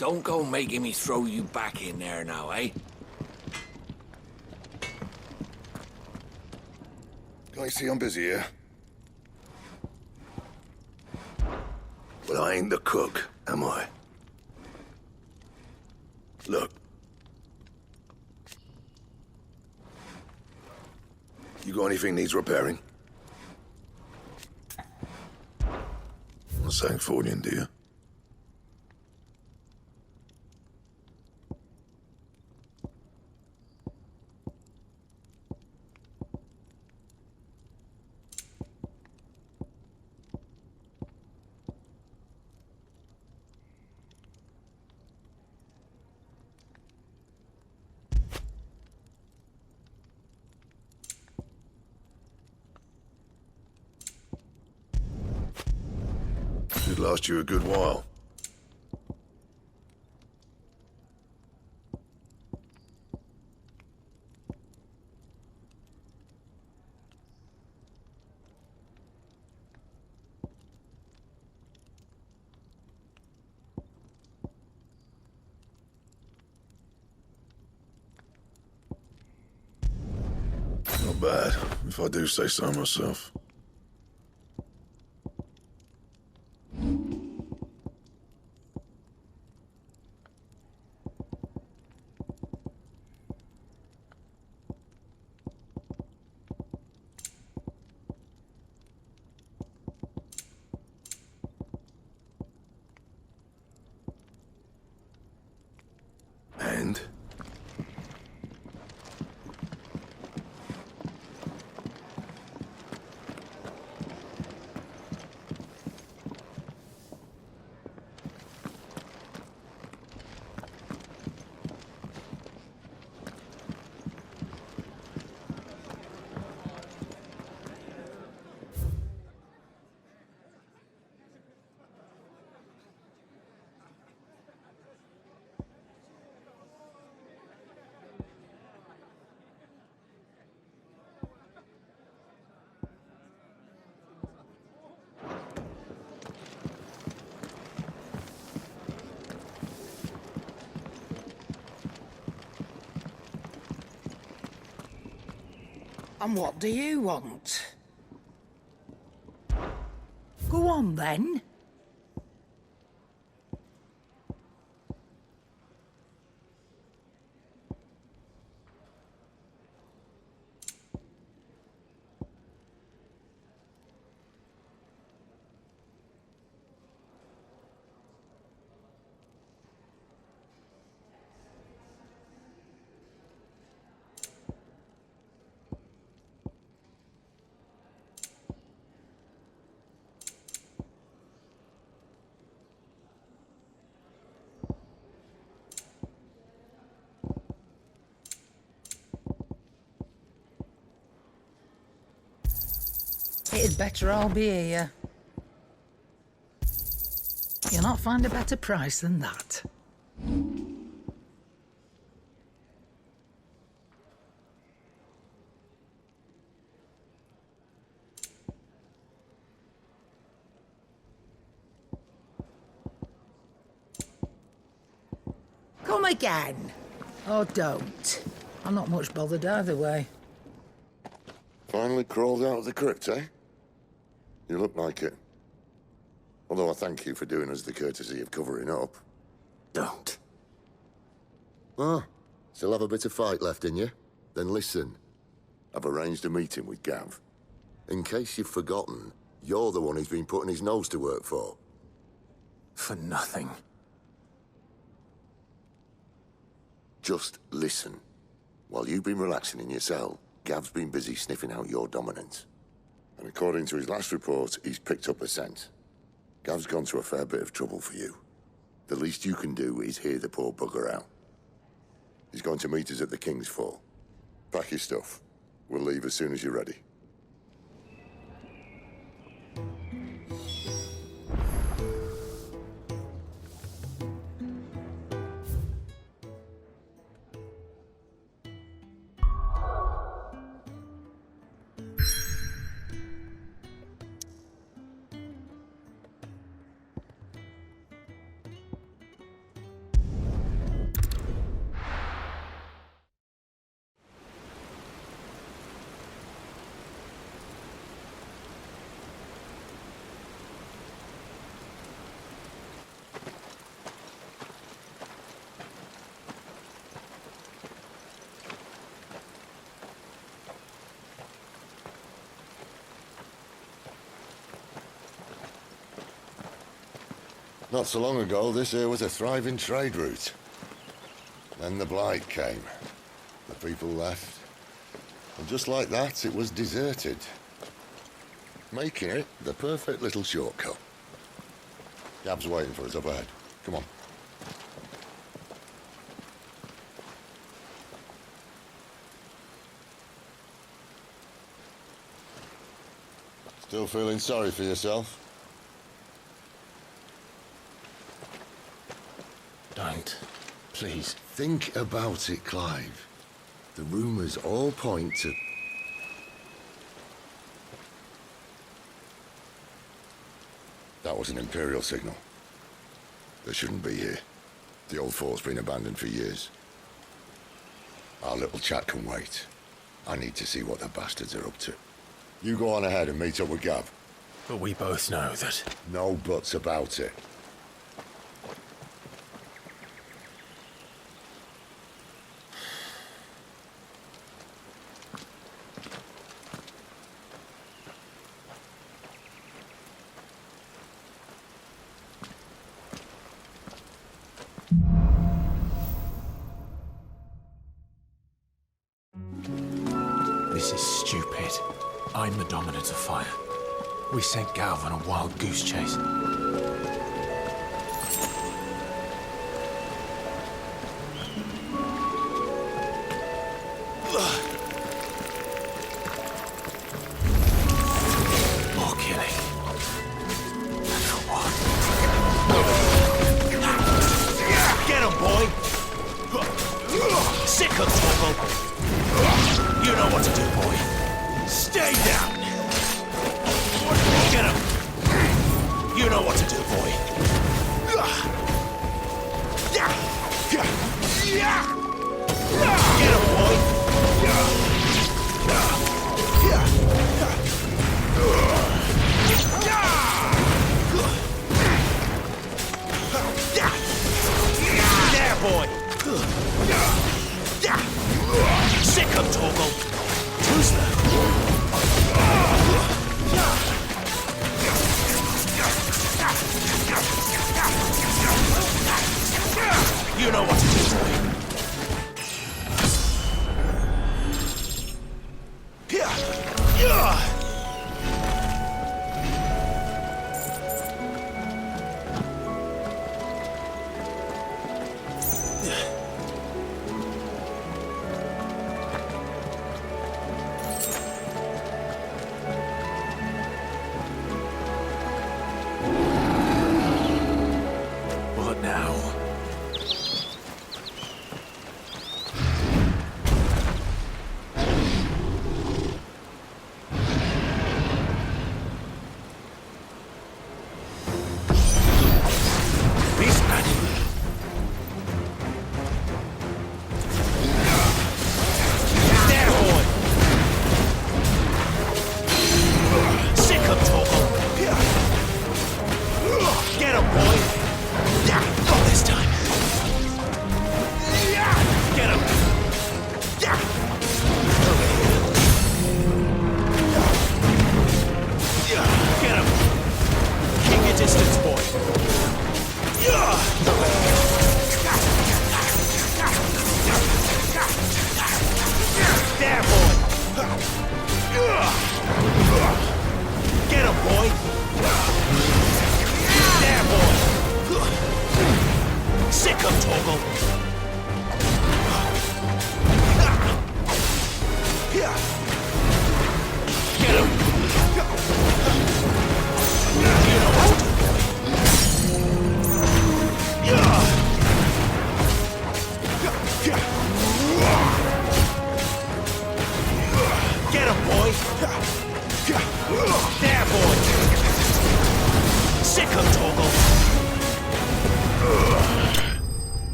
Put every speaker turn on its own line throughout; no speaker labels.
don't go making me throw you back in there now, eh?
Can't you see I'm busy here? Well, I ain't the cook, am I? Look. You got anything needs repairing? Not saying forwarding, do you? Should last you a good while. Not bad, if I do say so myself. And?
And what do you want? Go on, then. It'd better all be here. You'll not find a better price than that. Come again. Or don't. I'm not much bothered either way.
Finally crawled out of the crypt, eh? You look like it. Although I thank you for doing us the courtesy of covering up.
Don't.
Ah, still have a bit of fight left in you? Then listen. I've arranged a meeting with Gav. In case you've forgotten, you're the one he's been putting his nose to work for.
For nothing.
Just listen. While you've been relaxing in your cell, Gav's been busy sniffing out your dominance. And according to his last report, he's picked up a scent. Gav's gone to a fair bit of trouble for you. The least you can do is hear the poor bugger out. He's going to meet us at the King's Fall. Pack your stuff. We'll leave as soon as you're ready. Not so long ago, this here was a thriving trade route. Then the blight came. The people left. And just like that, it was deserted. Making it the perfect little shortcut. Gab's waiting for us up ahead. Come on. Still feeling sorry for yourself?
Don't. Please.
Think about it, Clive. The rumours all point to... That was an Imperial signal. They shouldn't be here. The old fort's been abandoned for years. Our little chat can wait. I need to see what the bastards are up to. You go on ahead and meet up with Gav.
But we both know that...
No buts about it.
This is stupid. I'm the dominant of fire. We sent Galv on a wild goose chase. More killing. And for what?
Get him, boy! Sick of trouble! You know what to do, boy. Stay down! Get him! You know what to do, boy. Get him, boy!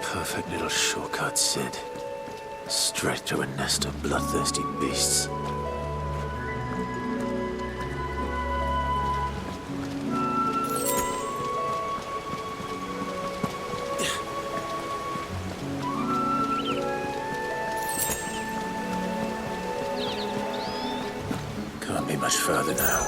Perfect little shortcut, Sid. Straight through a nest of bloodthirsty beasts. Can't be much further now.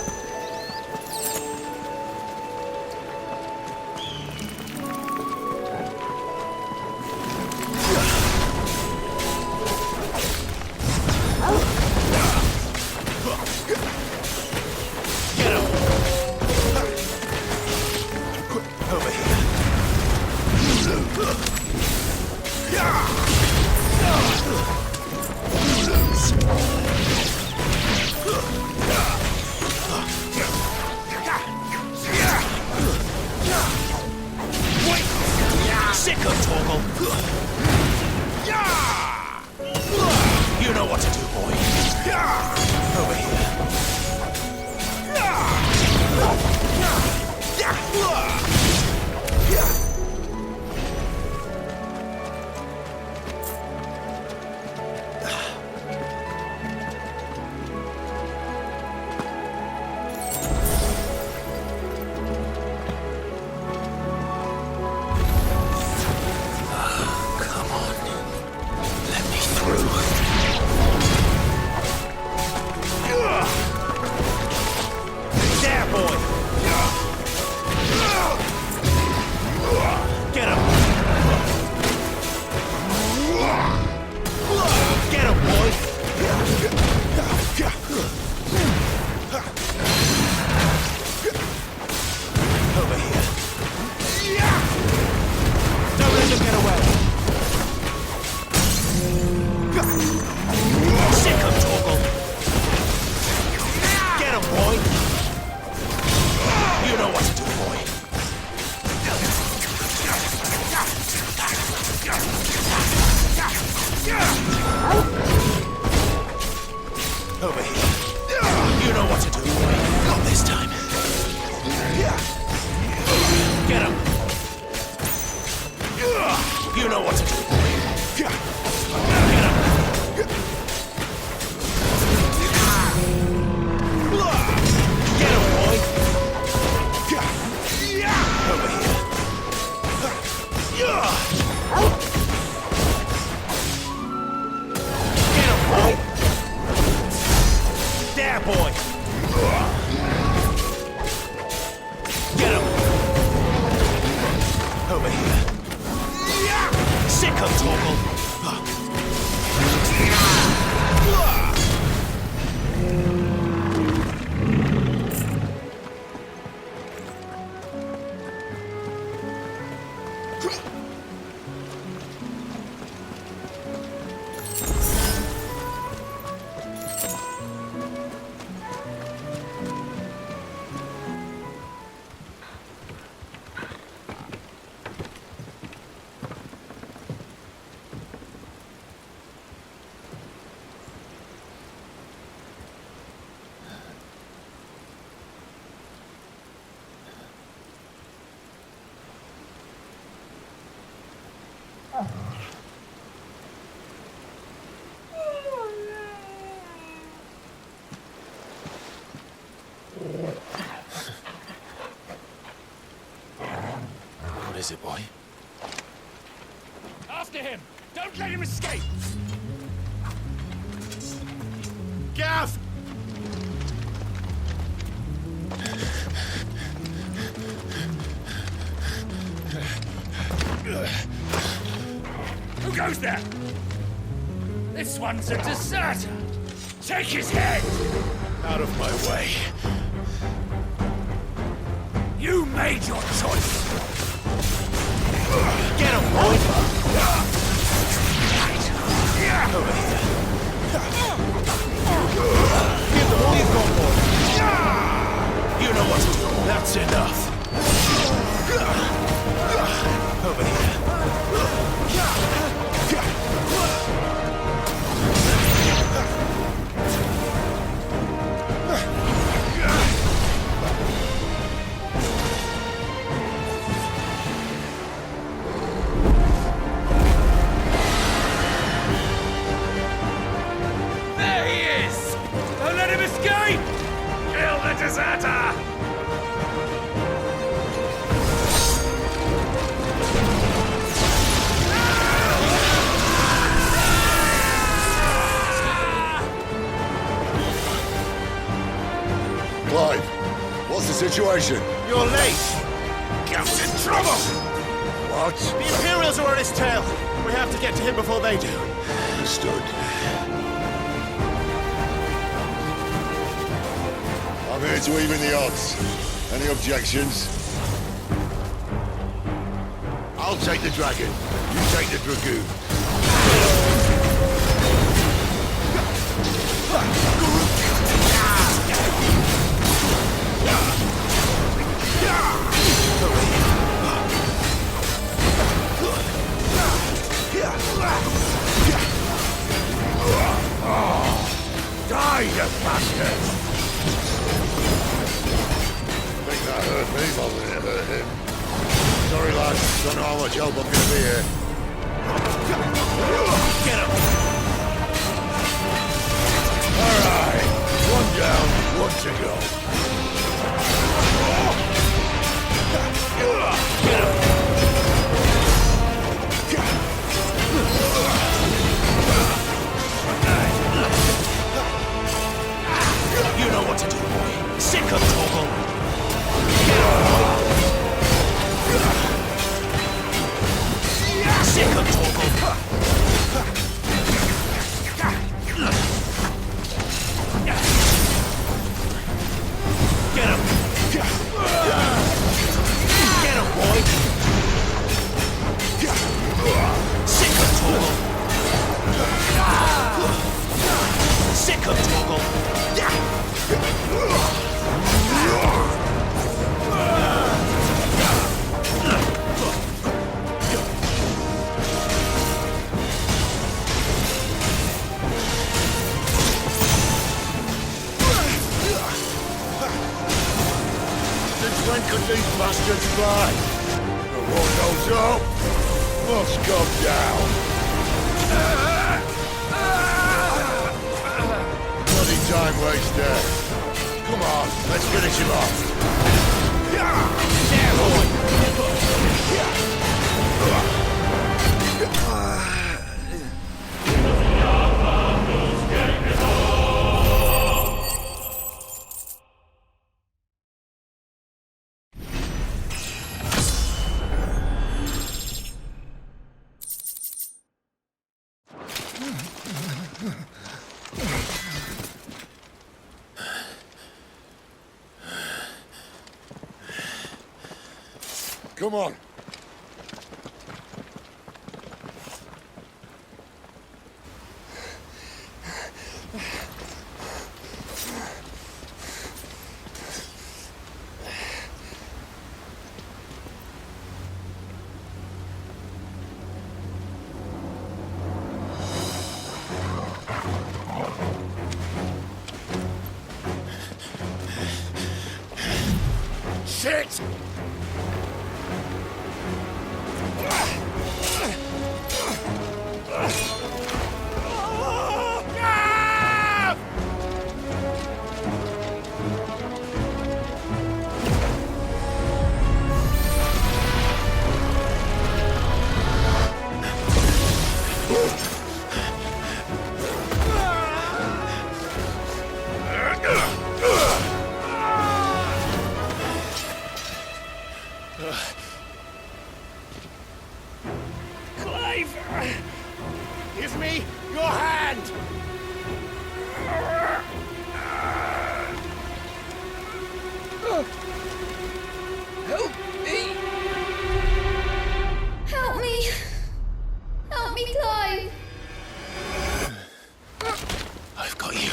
You know what to do, boy. Over here. Over here. You know what to do, boy. Not this time. Get him. You know what to do, boy. Get him. Get him, boy. Over here. Get him, boy. There, boy. Get him. Over here. Sick of Torgal.
What is it, boy?
After him! Don't let him escape! Gav! Who goes there? This one's a deserter! Take his head! Out of my way. You made your choice! Get him, boy! Over here. Give them all you've got, boy. You know what to do. That's enough. Over here.
situation?
You're late. Gav's in trouble.
What?
The Imperials are on his tail. We have to get to him before they do.
Understood. I'm here to even the odds. Any objections? I'll take the dragon. You take the dragoon.
Die, you bastard!
Think that hurt me more than it hurt him. Sorry, lad. Don't know how much help I'm gonna be here.
Get him!
All right. One down, one to go.
Get him! You know what to do, boy. Sick of Toggle. Sick of Toggle. Get him. Get him, boy. Sick of Toggle. Sick of Toggle.
Since when could these bastards fly? The one goes up, must come down. Bloody time waster. Come on, let's finish him off.
Yeah,
Come on.
Shit! Clive! Give me your hand!
Help me!
Help me! Help me, Clive!
I've got you.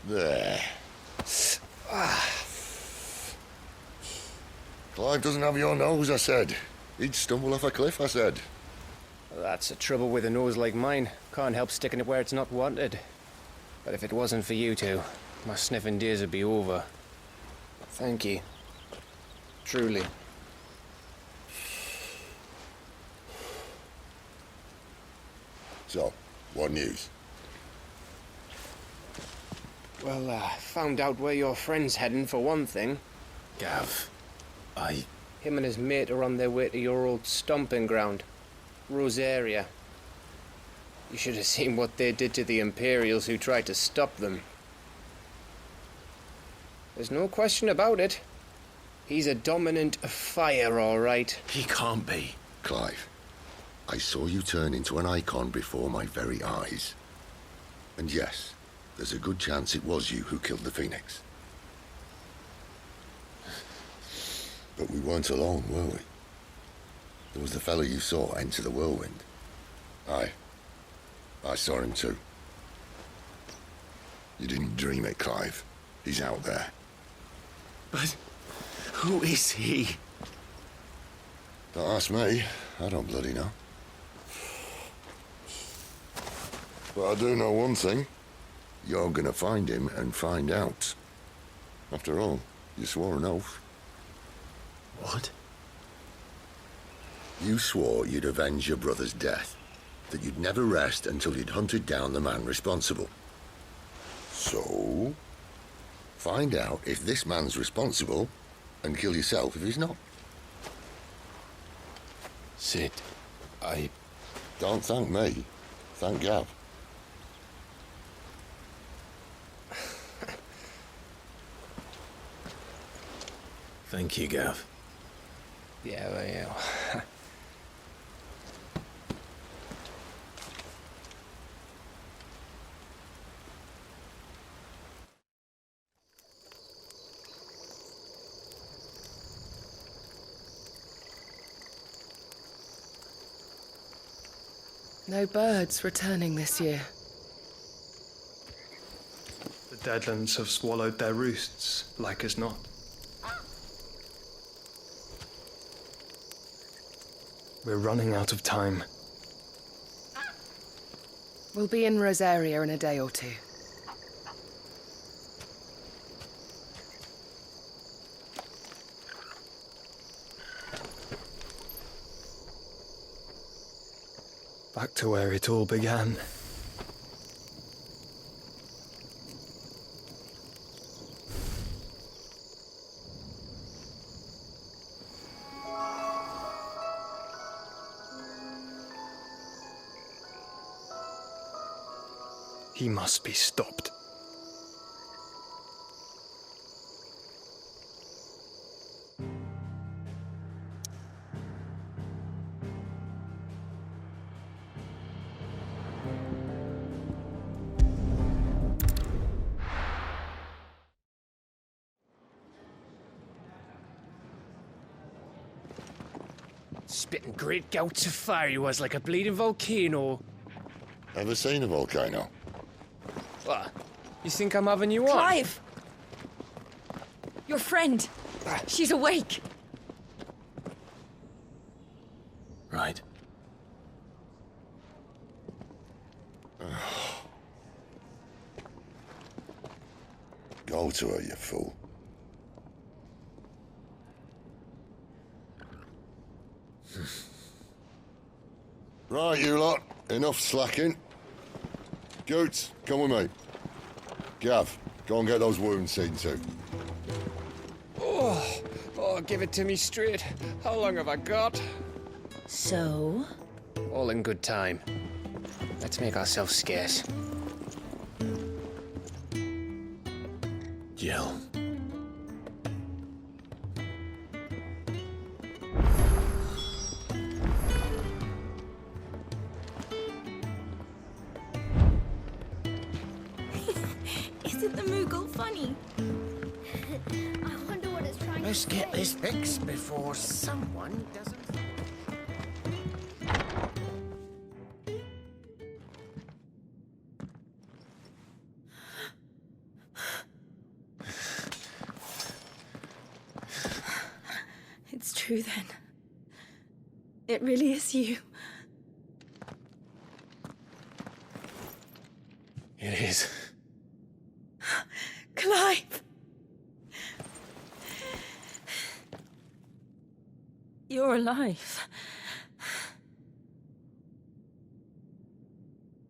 There. Clive doesn't have your nose, I said. He'd stumble off a cliff, I said.
That's the trouble with a nose like mine. Can't help sticking it where it's not wanted. But if it wasn't for you two, my sniffing days would be over. Thank you. Truly.
So, what news?
Well, found out where your friend's heading for one thing.
Gav,
Him and his mate are on their way to your old stomping ground, Rosaria. You should have seen what they did to the Imperials who tried to stop them. There's no question about it. He's a dominant of fire, all right.
he can't be.
Clive, I saw you turn into an Eikon before my very eyes. And yes, there's a good chance it was you who killed the Phoenix. But we weren't alone, were we? There was the fellow you saw enter the whirlwind. I saw him too. You didn't dream it, Clive. He's out there.
But who is he?
Don't ask me. I don't bloody know. But I do know one thing. You're gonna find him and find out. After all, you swore an oath.
What?
You swore you'd avenge your brother's death, that you'd never rest until you'd hunted down the man responsible. So, find out if this man's responsible, and kill yourself if he's not.
Sid,
Don't thank me. Thank Gav.
Thank you, Gav.
Yeah, well, yeah.
No birds returning this year.
The Deadlands have swallowed their roosts, like as not. We're running out of time.
We'll be in Rosaria in a day or two.
Back to where it all began. He must be stopped.
Spitting great gouts of fire he was, like a bleeding volcano.
Ever seen a volcano?
What? You think I'm having you on?
Clive! Your friend! She's awake!
Right.
Go to her, you fool. Right, you lot. Enough slacking. Goots, come with me. Gav, go and get those wounds seen to.
Oh, give it to me straight. How long have I got?
So?
All in good time. Let's make ourselves scarce.
Jill.
Isn't the Moogle funny?
I wonder what it's trying
Let's
to
get
say.
this fixed before someone doesn't...
It's true then. It really is you. Clive! You're alive.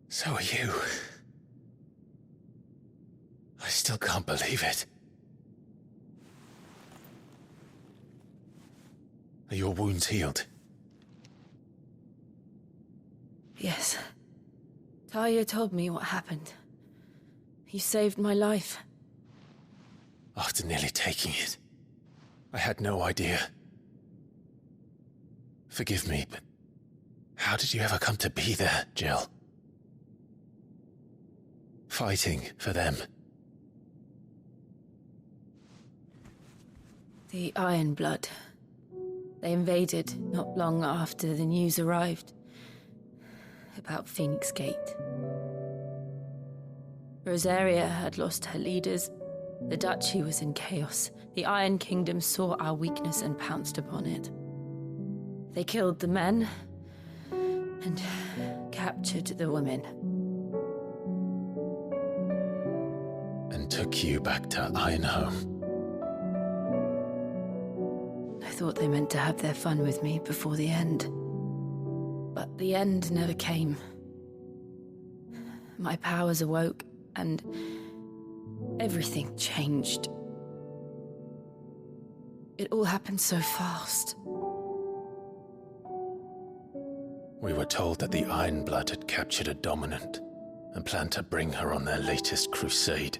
So are you. I still can't believe it. Are your wounds healed?
Yes. Talia told me what happened. You saved my life.
After nearly taking it, I had no idea. Forgive me, but how did you ever come to be there, Jill? Fighting for them.
The Iron Blood. They invaded not long after the news arrived about Phoenix Gate. Rosaria had lost her leaders. The Duchy was in chaos. The Iron Kingdom saw our weakness and pounced upon it. They killed the men and captured the women.
And took you back to Ironhome.
I thought they meant to have their fun with me before the end. But the end never came. My powers awoke, and everything changed. It all happened so fast.
We were told that the Iron Blood had captured a dominant and planned to bring her on their latest crusade.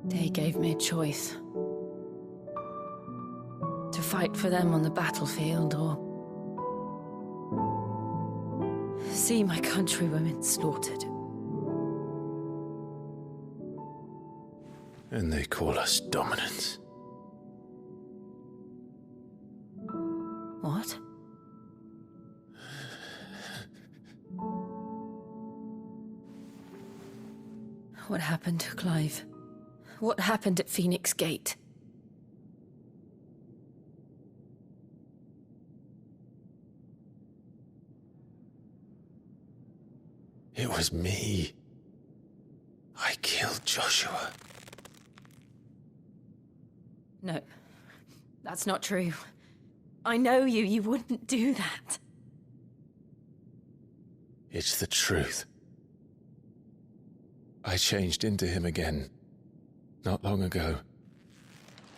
They gave me a choice. To fight for them on the battlefield, or see my countrywomen slaughtered.
And they call us dominants.
What? What happened, Clive? What happened at Phoenix Gate?
It was me. I killed Joshua.
No, that's not true. I know you. You wouldn't do that.
It's the truth. I changed into him again, not long ago.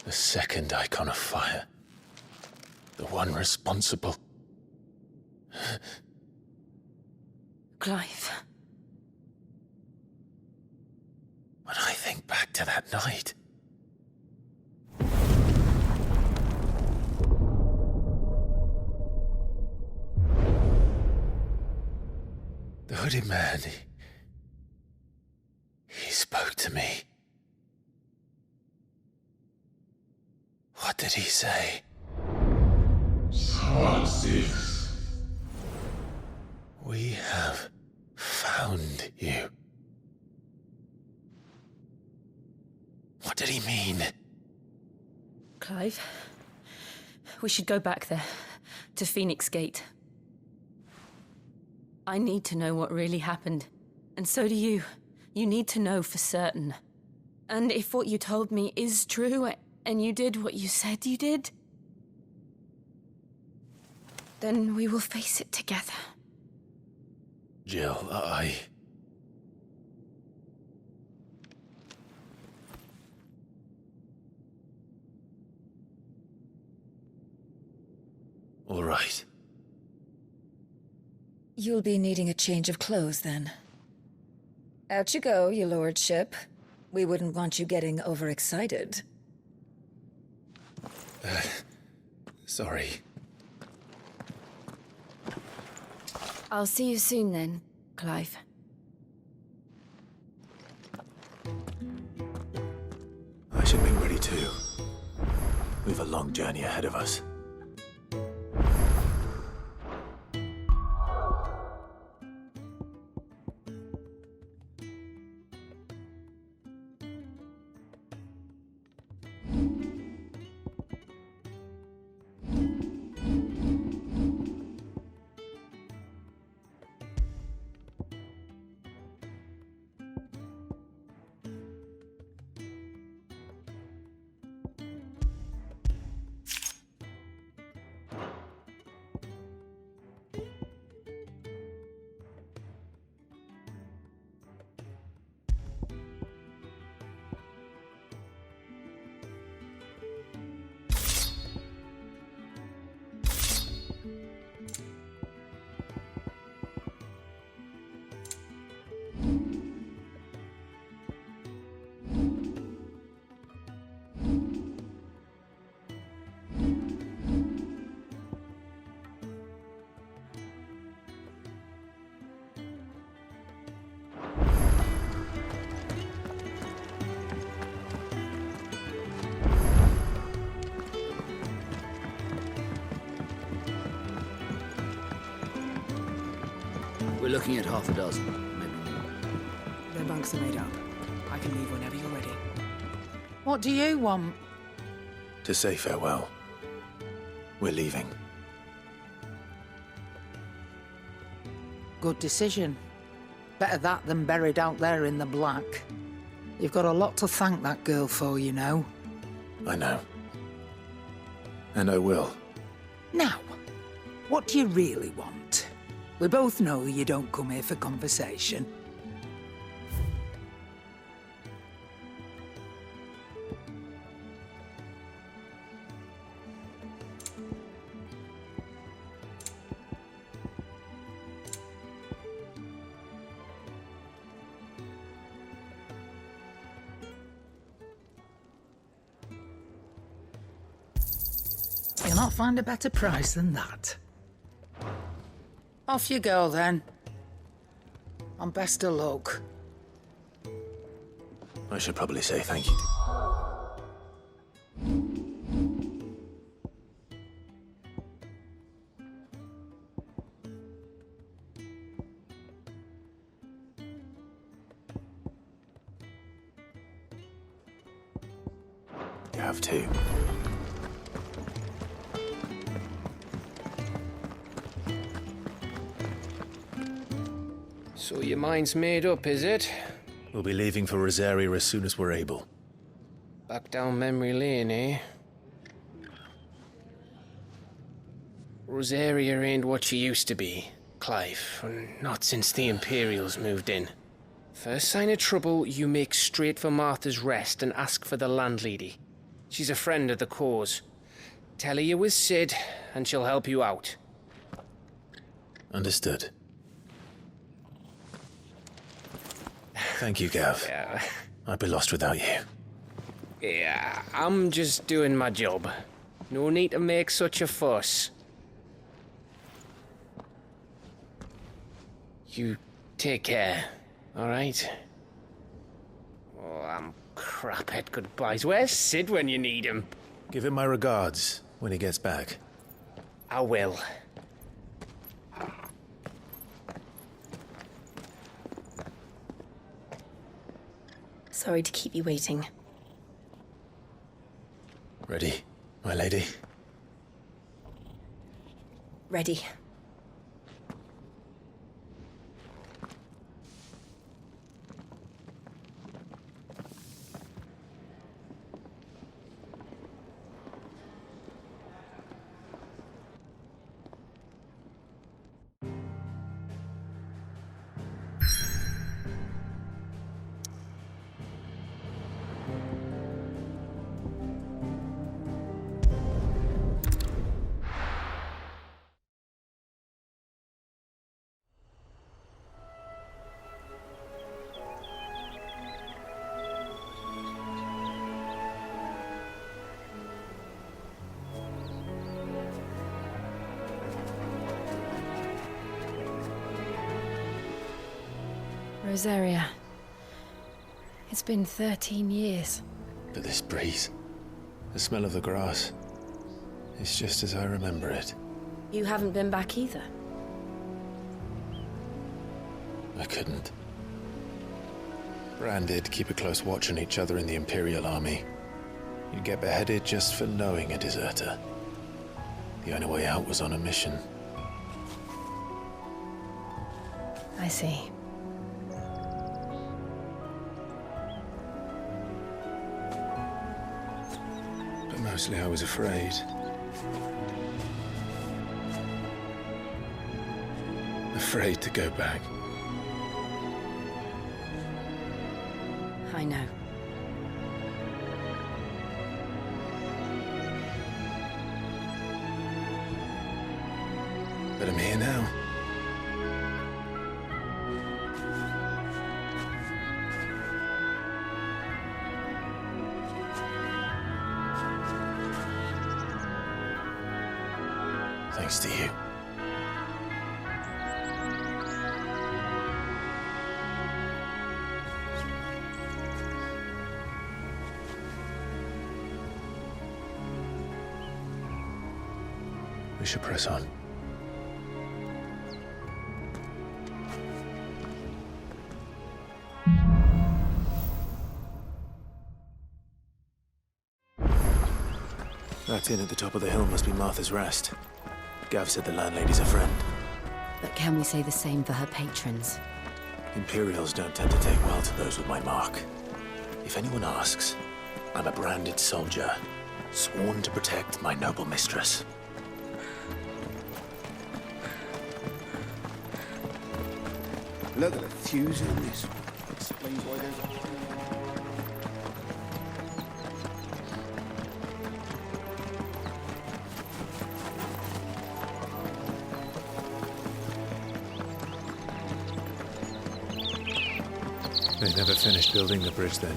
The second icon of fire. The one responsible.
Clive.
When I think back to that night... The hooded man, he spoke to me. What did he say?
Six.
We have found you. What did he mean?
Clive, we should go back there, to Phoenix Gate. I need to know what really happened, and so do you. You need to know for certain. And if what you told me is true, and you did what you said you did, then we will face it together.
Jill, All right.
You'll be needing a change of clothes, then. Out you go, your lordship. We wouldn't want you getting overexcited.
Sorry.
I'll see you soon then, Clive.
I should be ready too. We've a long journey ahead of us.
looking at half a dozen, maybe more.
Their bunks are made up. I can leave whenever you're ready. What do you want?
To say farewell. We're leaving.
Good decision. Better that than buried out there in the black. You've got a lot to thank that girl for, you know.
I know. And I will.
Now, what do you really want? We both know you don't come here for conversation. You'll not find a better price than that. Off you go, then. And best of luck.
I should probably say thank you. You have to.
So your mind's made up, is it?
We'll be leaving for Rosaria as soon as we're able.
Back down memory lane, eh? Rosaria ain't what she used to be, Clive. Not since the Imperials moved in. First sign of trouble, you make straight for Martha's Rest and ask for the landlady. She's a friend of the cause. Tell her you was Sid, and she'll help you out.
Understood. Thank you, Gav.
Yeah.
I'd be lost without you.
Yeah, I'm just doing my job. No need to make such a fuss. You take care, all right? Oh, I'm crap at goodbyes. Where's Sid when you need him?
Give him my regards when he gets back.
I will.
Sorry to keep you waiting.
Ready, my lady?
Ready. Rosaria. It's been 13 years.
But this breeze, the smell of the grass, it's just as I remember it.
You haven't been back either.
I couldn't. Bran did keep a close watch on each other in the Imperial Army. You'd get beheaded just for knowing a deserter. The only way out was on a mission.
I see.
But mostly I was afraid. Afraid to go back.
I know.
But I'm here now. Thanks to you. We should press on. That inn at the top of the hill must be Martha's Rest. Gav said the landlady's a friend.
But can we say the same for her patrons?
Imperials don't tend to take well to those with my mark. If anyone asks, I'm a branded soldier, sworn to protect my noble mistress.
Look at the fuse in this. Explains why there's a...
They never finished building the bridge then.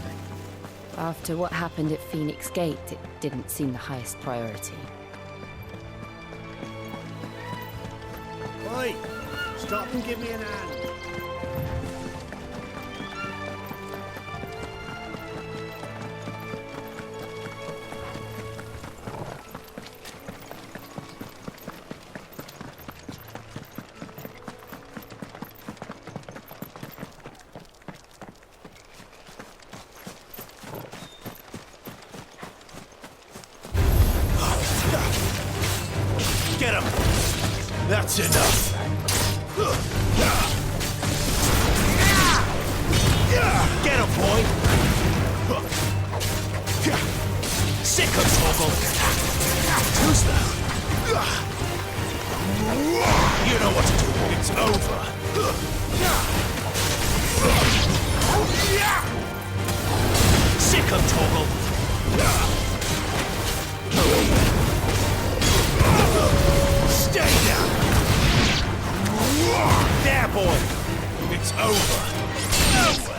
After what happened at Phoenix Gate, it didn't seem the highest priority.
Oi! Stop and give me an hand.
Get him! That's enough! Get him, boy! Sick of trouble! Who's that? You know what to do. It's over. Sick of trouble! Stay down! There, boy! It's over! Over!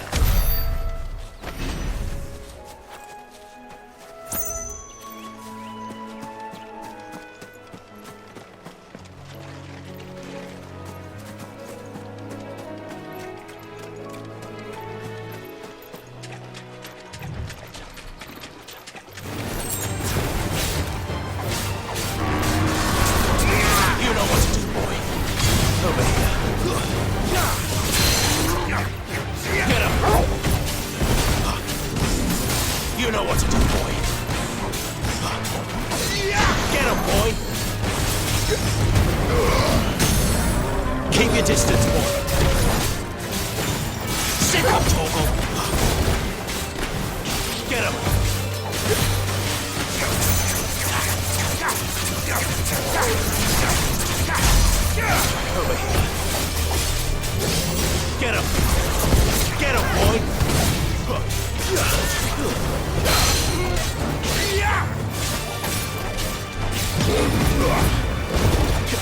You know what to do, boy. Get him, boy. Keep your distance, boy. Sick of Toggle. Get him. Over here. Get him. Get him, boy.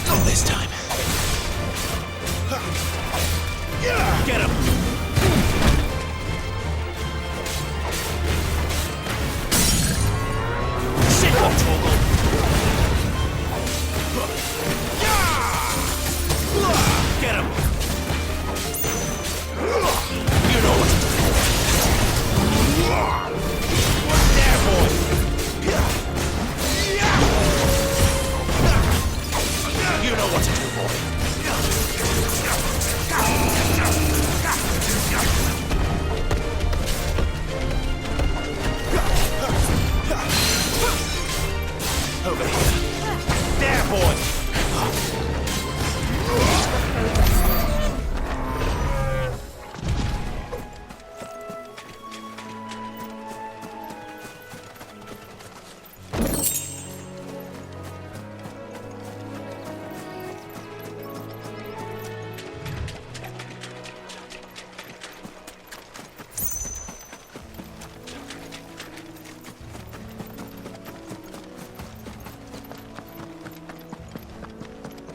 Not this time. Get him! Sick of Toggle! Get him! You know what to do. There, boy! You know what to do, boy. Over here. There, boy!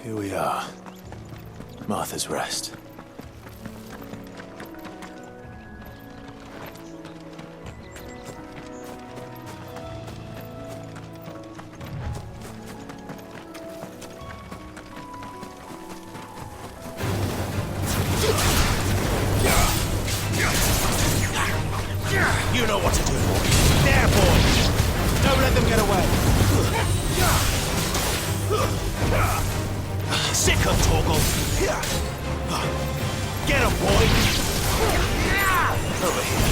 Here we are. Martha's Rest.
You know what to do, boy. There, boy! Don't let them get away. Sick of Toggle! Get him, boy! Over here.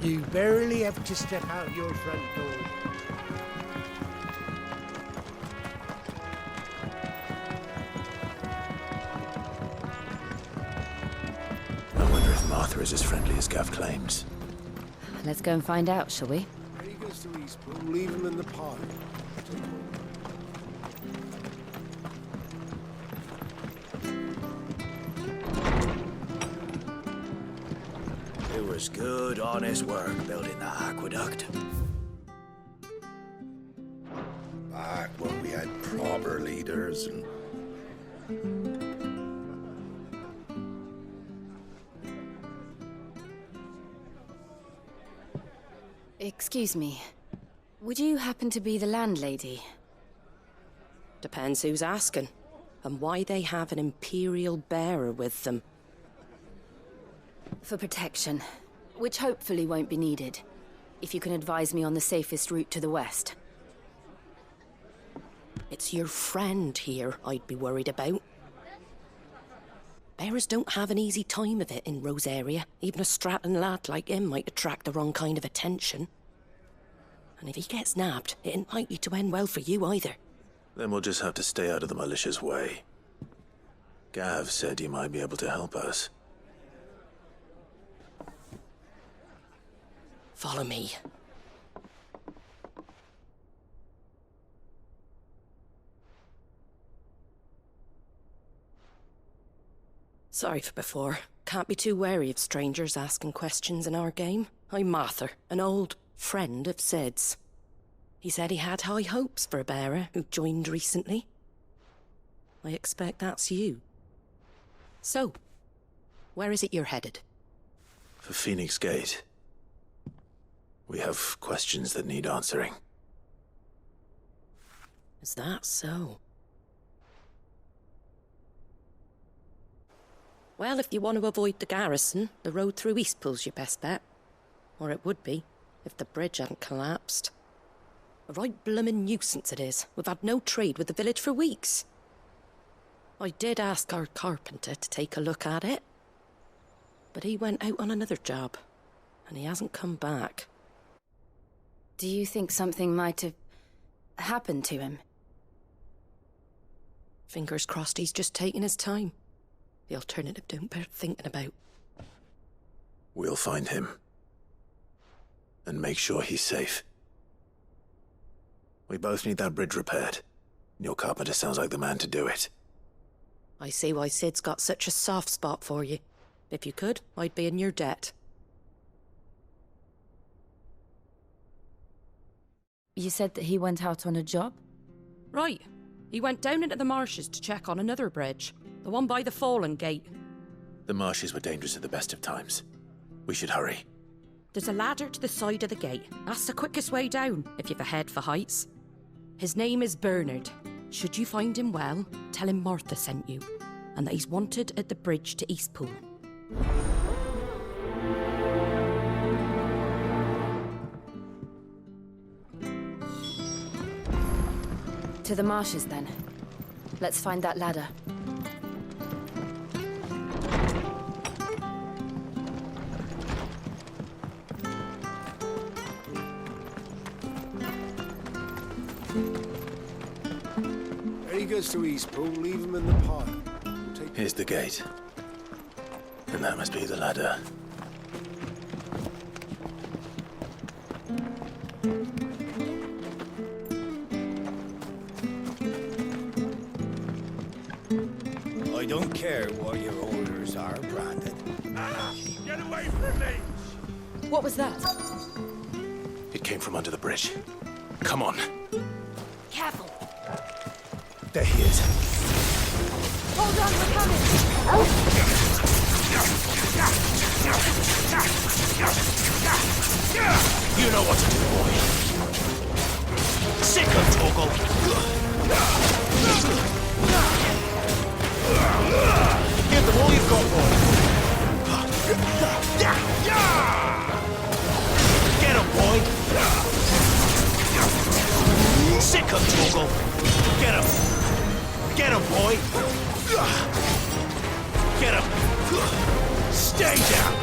You barely have to step out your front door.
I wonder if Martha is as friendly as Gav claims.
Let's go and find out, shall we?
He goes to Eastpool, leave him in the park.
It was good, honest work building that aqueduct.
Back when we had proper leaders and...
Excuse me. Would you happen to be the landlady?
Depends who's asking, and why they have an Imperial bearer with them.
For protection, which hopefully won't be needed. If you can advise me on the safest route to the west.
It's your friend here I'd be worried about. Bearers don't have an easy time of it in Rosaria. Even a strapping lad like him might attract the wrong kind of attention. And if he gets nabbed, it ain't likely to end well for you either.
Then we'll just have to stay out of the malicious way. Gav said you might be able to help us.
Follow me. Sorry for before. Can't be too wary of strangers asking questions in our game. I'm Martha, an old friend of Sid's. He said he had high hopes for a bearer who joined recently. I expect that's you. So, where is it you're headed?
For Phoenix Gate. We have questions that need answering.
Is that so? Well, if you want to avoid the garrison, the road through Eastpool's your best bet. Or it would be, if the bridge hadn't collapsed. A right bloomin' nuisance it is. We've had no trade with the village for weeks. I did ask our carpenter to take a look at it. But he went out on another job, and he hasn't come back.
Do you think something might have happened to him?
Fingers crossed he's just taking his time. The alternative don't bear thinking about.
We'll find him. And make sure he's safe. We both need that bridge repaired. Your carpenter sounds like the man to do it.
I see why Sid's got such a soft spot for you. If you could, I'd be in your debt.
You said that he went out on a job?
Right. He went down into the marshes to check on another bridge. The one by the Fallen Gate.
The marshes were dangerous at the best of times. We should hurry.
There's a ladder to the side of the gate. That's the quickest way down, if you've a head for heights. His name is Bernard. Should you find him well, tell him Martha sent you, and that he's wanted at the bridge to Eastpool.
To the marshes, then. Let's find that ladder.
He goes to Eastpool, leave him in the park.
Here's the gate. And that must be the ladder.
I don't care what your orders are, Brandon.
Get away from me!
What was that?
It came from under the bridge. Come on.
Careful!
There he is.
Hold on, we're coming!
You know what to do, boy. Sick of Toggle. Give them all you've got, boy. Get him, boy. Sick of Toggle. Get him. Get him, boy. Get him. Stay down.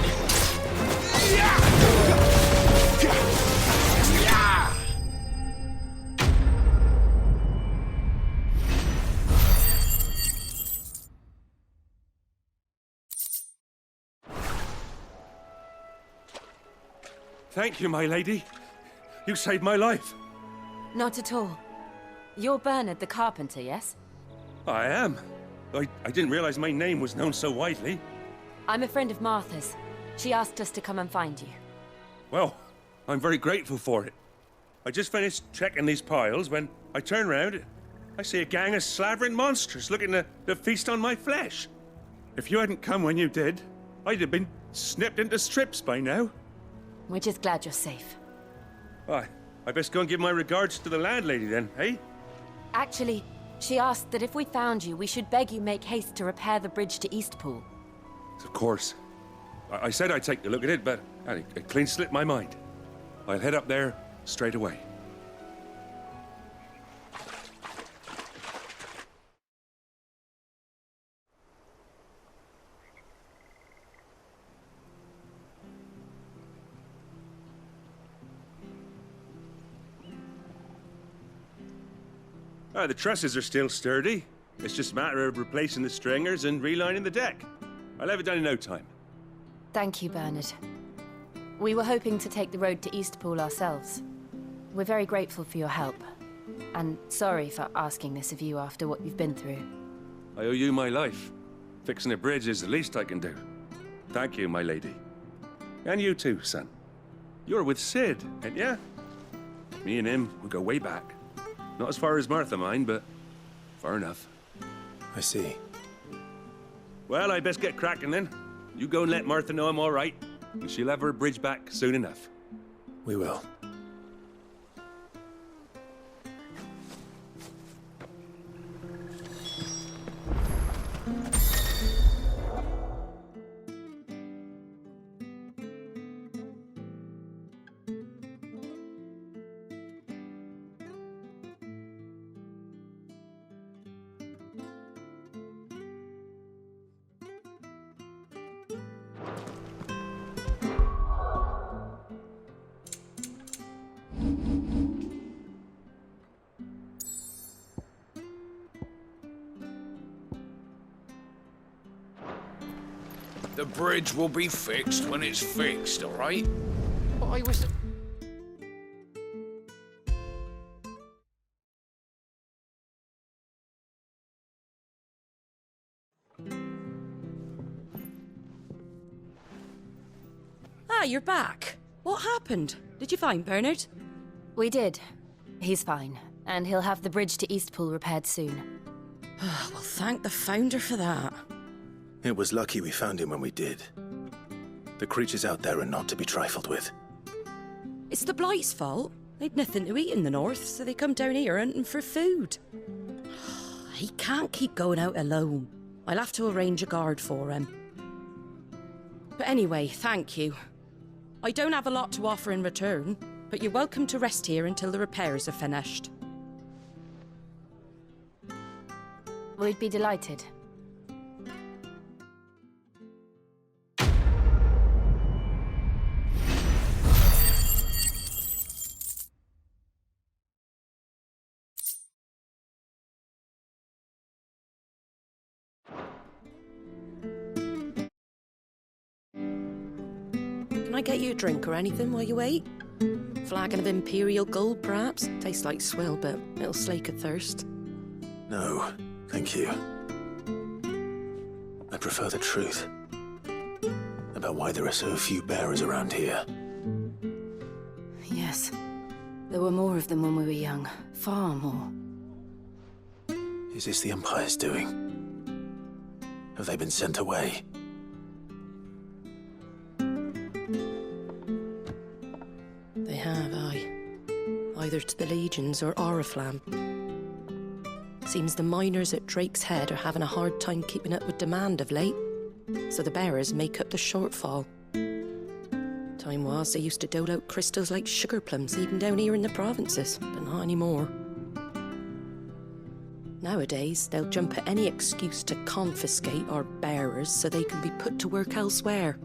Thank you, my lady. You saved my life.
Not at all. You're Bernard the carpenter, yes?
I am. I didn't realize my name was known so widely.
I'm a friend of Martha's. She asked us to come and find you.
Well, I'm very grateful for it. I just finished checking these piles when I turn round. I see a gang of slavering monsters looking to feast on my flesh. If you hadn't come when you did, I'd have been snipped into strips by now.
We're just glad you're safe.
I best go and give my regards to the landlady then, eh?
Actually, she asked that if we found you, we should beg you make haste to repair the bridge to Eastpool.
Of course. I said I'd take a look at it, but it clean slipped my mind. I'll head up there straight away. The trusses are still sturdy. It's just a matter of replacing the stringers and relining the deck. I'll have it done in no time.
Thank you, Bernard. We were hoping to take the road to Eastpool ourselves. We're very grateful for your help. And sorry for asking this of you after what you've been through.
I owe you my life. Fixing a bridge is the least I can do. Thank you, my lady. And you too, son. You're with Sid, ain't ya? Me and him, we go way back. Not as far as Martha, mind, but far enough.
I see.
Well, I best get cracking then. You go and let Martha know I'm all right, and she'll have her bridge back soon enough.
We will.
The bridge will be fixed when it's fixed, all right?
But I was...
Ah, you're back. What happened? Did you find Bernard?
We did. He's fine, and he'll have the bridge to Eastpool repaired soon.
Well, thank the Founder for that.
It was lucky we found him when we did. The creatures out there are not to be trifled with.
It's the Blight's fault. They'd nothing to eat in the north, so they come down here hunting for food. He can't keep going out alone. I'll have to arrange a guard for him. But anyway, thank you. I don't have a lot to offer in return, but you're welcome to rest here until the repairs are finished.
We'd be delighted.
Can I get you a drink or anything while you wait? Flagon of Imperial Gold, perhaps? Tastes like swill, but it'll slake a thirst.
No, thank you. I prefer the truth about why there are so few bearers around here.
Yes. There were more of them when we were young. Far more.
Is this the Empire's doing? Have they been sent away?
They have, aye. Either to the Legions or Oriflamme. Seems the miners at Drake's Head are having a hard time keeping up with demand of late, so the bearers make up the shortfall. Time was they used to dole out crystals like sugar plums even down here in the provinces, but not anymore. Nowadays, they'll jump at any excuse to confiscate our bearers so they can be put to work elsewhere.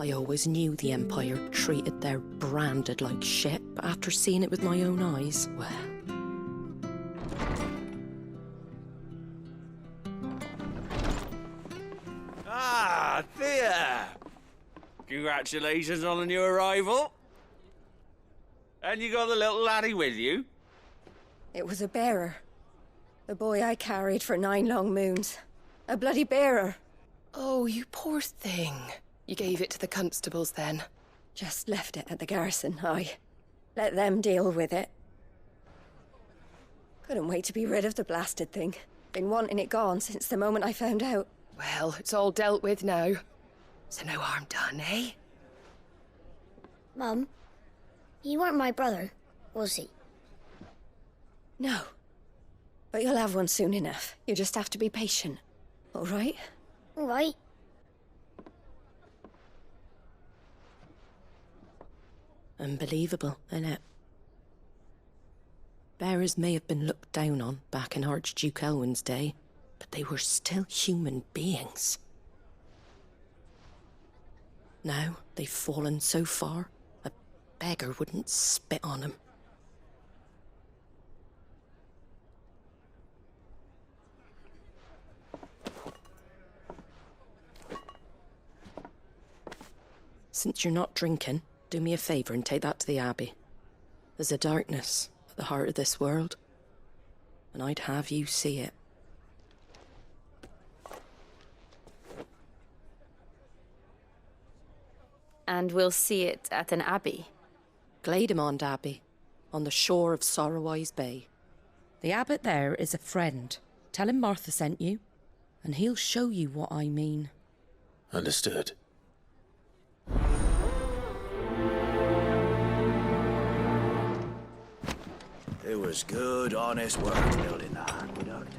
I always knew the Empire treated their branded like shit, but after seeing it with my own eyes, well...
Ah, Thea!
Congratulations on the new arrival. And you got the little laddie with you?
It was a bearer. The boy I carried for 9 long moons. A bloody bearer.
Oh, you poor thing. You gave it to the constables then?
Just left it at the garrison, I let them deal with it. Couldn't wait to be rid of the blasted thing. Been wanting it gone since the moment I found out.
Well, it's all dealt with now. So no harm done, eh?
Mum, you weren't my brother, was he?
No. But you'll have one soon enough. You just have to be patient. All right?
All right.
Unbelievable, innit? Bearers may have been looked down on back in Archduke Elwin's day, but they were still human beings. Now they've fallen so far, a beggar wouldn't spit on them. Since you're not drinking, do me a favour and take that to the Abbey. There's a darkness at the heart of this world, and I'd have you see it.
And we'll see it at an abbey?
Glademond Abbey, on the shore of Sorrowise Bay. The abbot there is a friend. Tell him Martha sent you, and he'll show you what I mean.
Understood.
It was good, honest work building that aqueduct.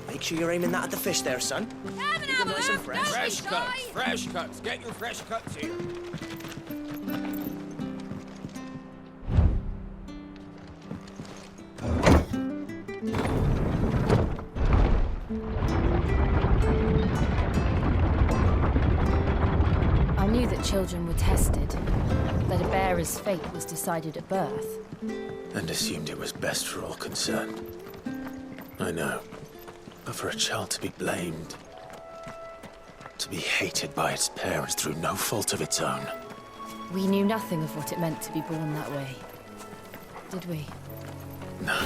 Make sure you're aiming that at the fish there, son. Keep them nice and fresh.
Fresh cuts, fresh cuts. Get your fresh cuts here.
I knew that children were tested, that a bearer's fate was decided at birth.
And assumed it was best for all concerned. I know. But for a child to be blamed, to be hated by its parents through no fault of its own.
We knew nothing of what it meant to be born that way, did we?
No.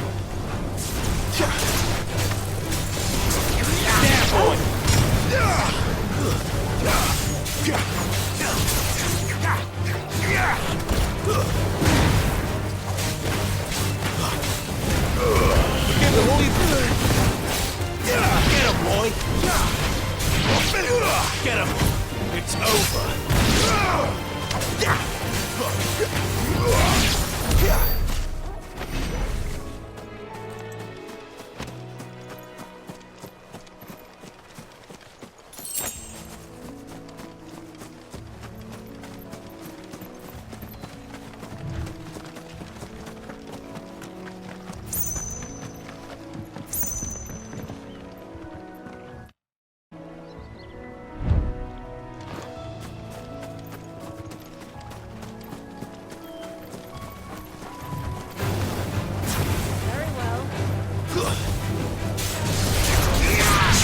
Yeah, boy! Get the holy... Get him, boy! Get him! It's over!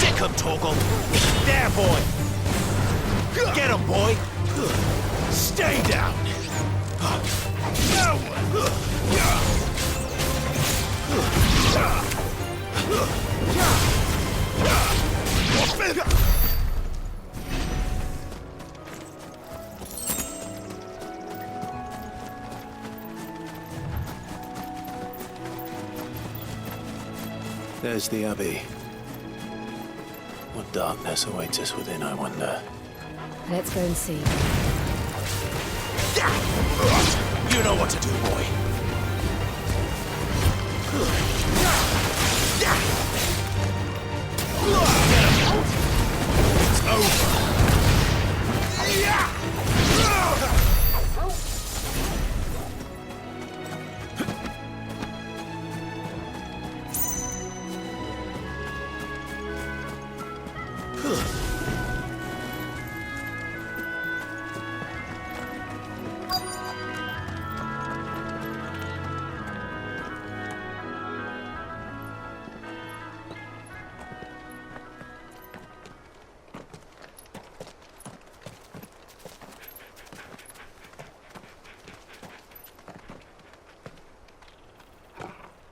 Sick him, Torgal! There, boy! Get him, boy!
Stay down!
There's the Abbey. What darkness awaits us within, I wonder.
Let's go and see.
You know what to do, boy. It's over.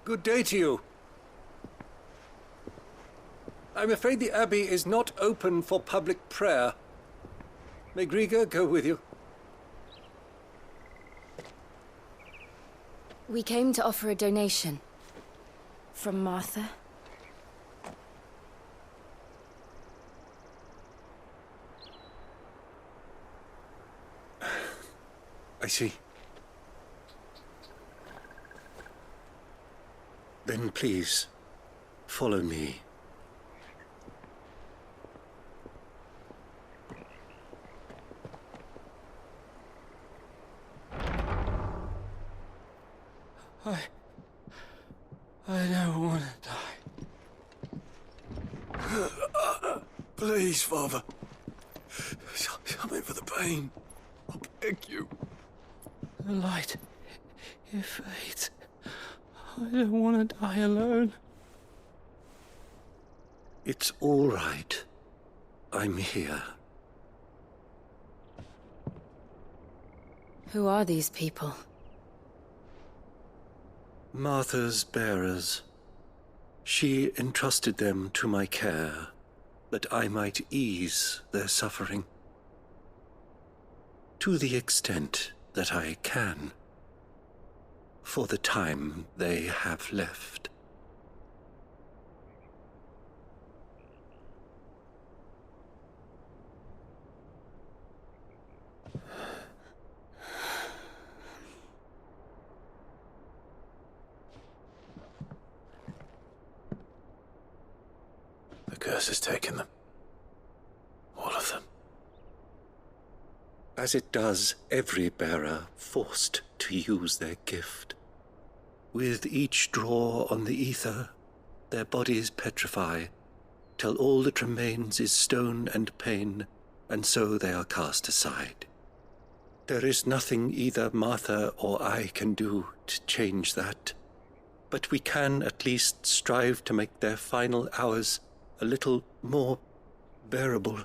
Good day to you. I'm afraid the Abbey is not open for public prayer. May Grieger go with you?
We came to offer a donation. From Martha.
I see. Then please, follow me.
I don't want to die. Please, Father. Something for the pain. I'll beg you.
The light, it fades. I don't want to die alone.
It's all right. I'm here.
Who are these people?
Martha's bearers. She entrusted them to my care, that I might ease their suffering. To the extent that I can. For the time they have left.
The curse has taken them. All of them.
As it does every bearer forced to use their gift. With each draw on the ether, their bodies petrify, till all that remains is stone and pain, and so they are cast aside. There is nothing either Martha or I can do to change that, but we can at least strive to make their final hours a little more bearable.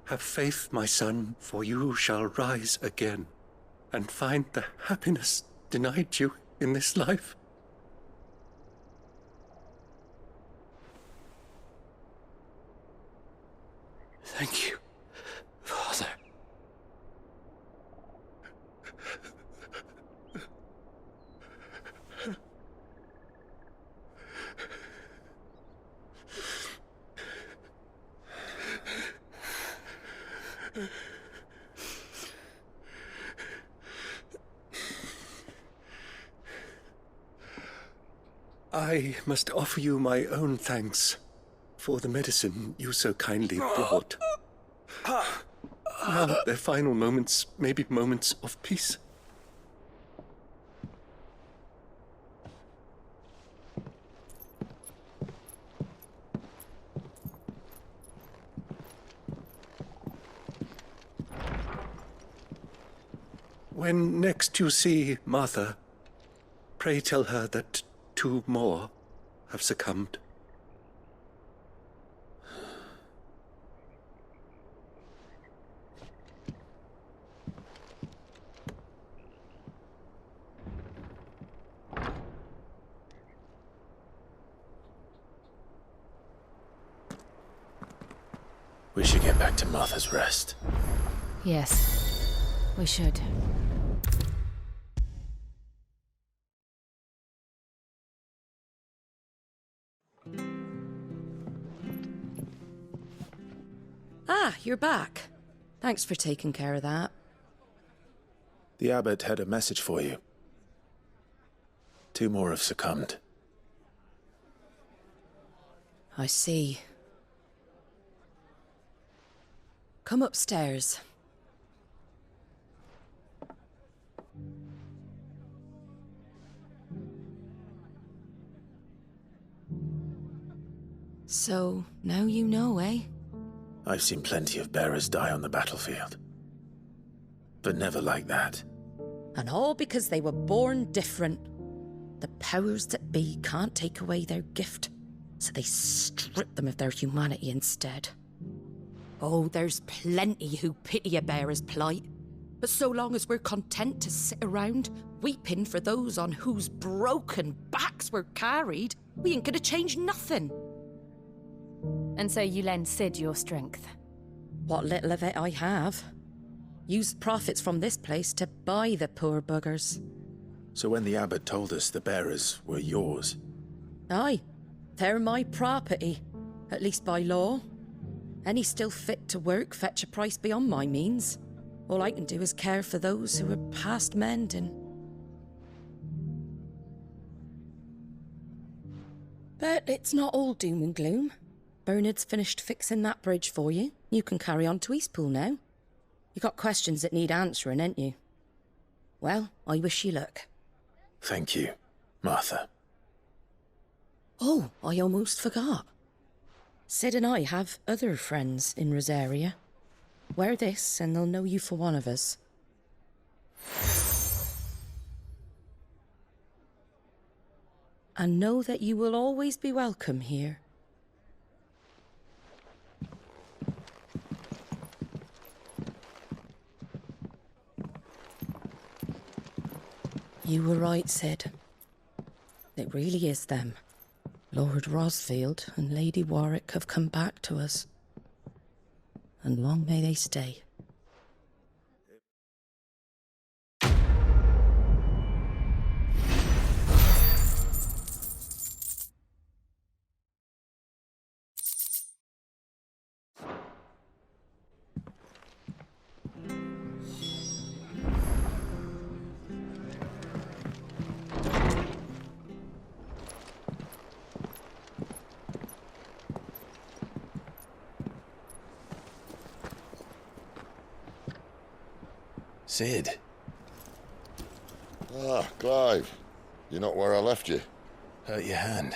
Have faith, my son, for you shall rise again, and find the happiness denied you in this life.
Thank you, Father.
I must offer you my own thanks for the medicine you so kindly brought. Now their final moments may be moments of peace. When next you see Martha, Pray tell her that 2 more have succumbed.
We should get back to Martha's Rest.
Yes, we should.
Ah, you're back. Thanks for taking care of that.
The abbot had a message for you. 2 more have succumbed.
I see. Come upstairs. So, now you know, eh?
I've seen plenty of bearers die on the battlefield. But never like that.
And all because they were born different. The powers that be can't take away their gift, so they strip them of their humanity instead. Oh, there's plenty who pity a bearer's plight. But so long as we're content to sit around, weeping for those on whose broken backs we're carried, we ain't gonna change nothing.
And so you lend Sid your strength?
What little of it I have. Used profits from this place to buy the poor buggers.
So when the abbot told us the bearers were yours...
Aye, they're my property, at least by law. Any still fit to work fetch a price beyond my means. All I can do is care for those who are past mending. But it's not all doom and gloom. Bernard's finished fixing that bridge for you. You can carry on to Eastpool now. You got questions that need answering, ain't you? Well, I wish you luck.
Thank you, Martha.
Oh, I almost forgot. Sid and I have other friends in Rosaria. Wear this and they'll know you for one of us. And know that you will always be welcome here. You were right, Sid. It really is them. Lord Rosfield and Lady Warwick have come back to us. And long may they stay.
Sid.
Ah, Clive. You're not where I left you.
Hurt your hand.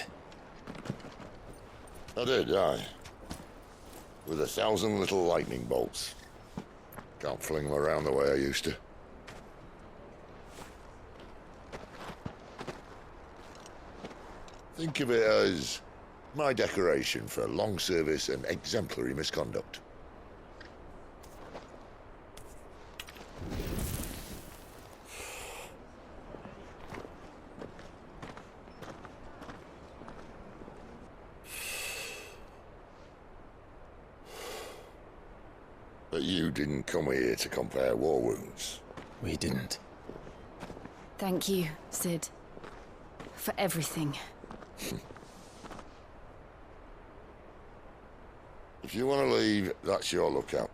I did, aye. With 1,000 little lightning bolts. Can't fling them around the way I used to. Think of it as my decoration for long service and exemplary misconduct. But you didn't come here to compare war wounds.
We didn't.
Thank you, Sid. For everything.
If you want to leave, that's your lookout.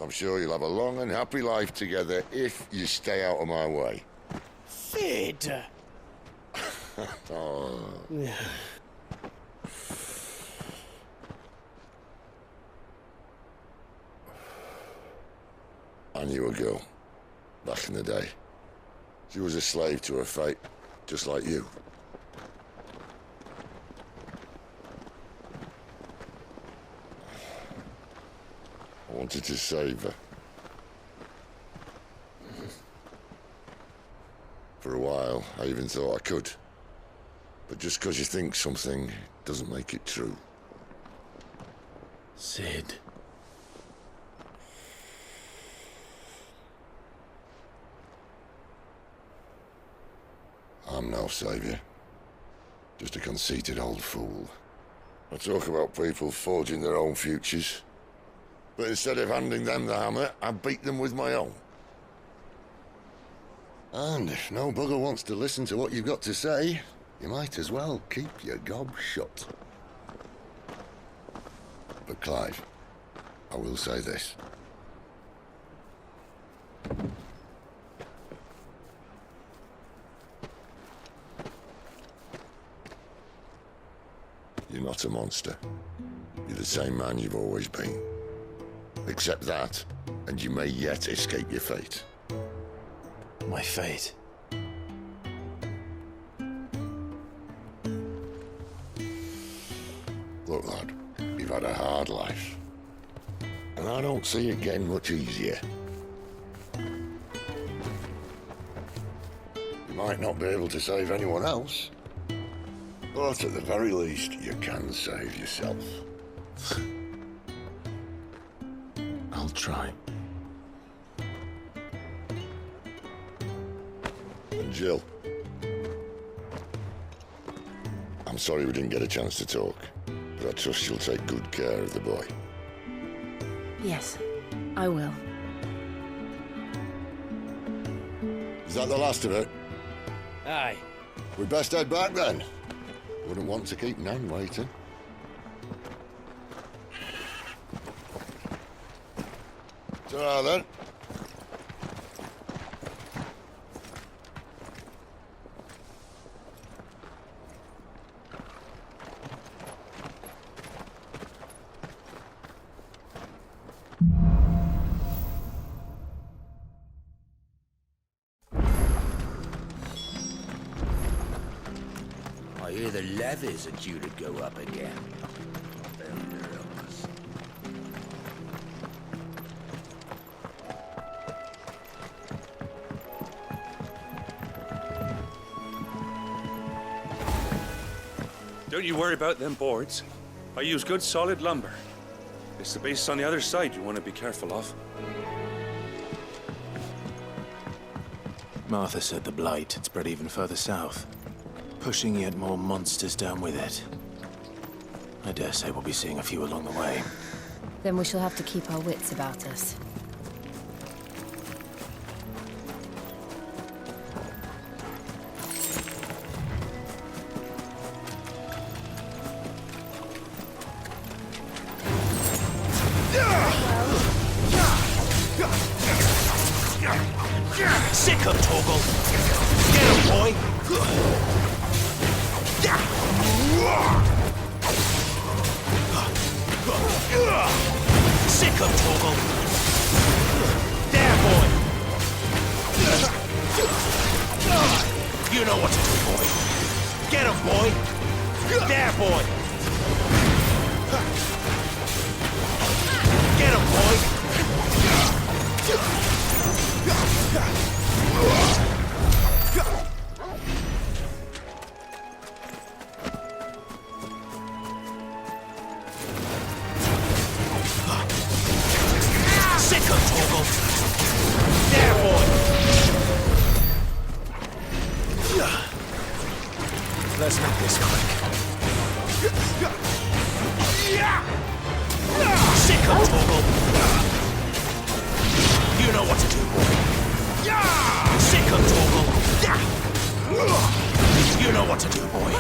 I'm sure you'll have a long and happy life together if you stay out of my way.
Sid!
Oh. I knew a girl, back in the day. She was a slave to her fate, just like you. I wanted to save her. For a while, I even thought I could. But just because you think something doesn't make it true.
Sid.
I'm no saviour. Just a conceited old fool. I talk about people forging their own futures. But instead of handing them the hammer, I beat them with my own. And if no bugger wants to listen to what you've got to say, you might as well keep your gob shut. But Clive, I will say this. You're not a monster. You're the same man you've always been. Accept that, and you may yet escape your fate.
My fate?
Look, lad, you've had a hard life. And I don't see it getting much easier. You might not be able to save anyone else, but at the very least, you can save yourself.
I'll try.
And Jill, I'm sorry we didn't get a chance to talk, but I trust you'll take good care of the boy.
Yes, I will.
Is that the last of it?
Aye.
We'd best head back then. Wouldn't want to keep Nan waiting. Ta-ra then.
I hear the levies are due to go up again.
Don't you worry about them boards. I use good solid lumber. It's the base on the other side you want to be careful of.
Martha said the blight had spread even further south, pushing yet more monsters down with it. I dare say we'll be seeing a few along the way.
Then we shall have to keep our wits about us.
Sick of Toggle! Get him, boy! Sick of Toggle! There, boy! You know what to do, boy! Get him, boy! There, boy! Get him, boy! Sick of Toggle! There, boy!
Let's make this quick.
Sick of Toggle! You know what to do, boy! Sick of Toggle! You know what to do, boy!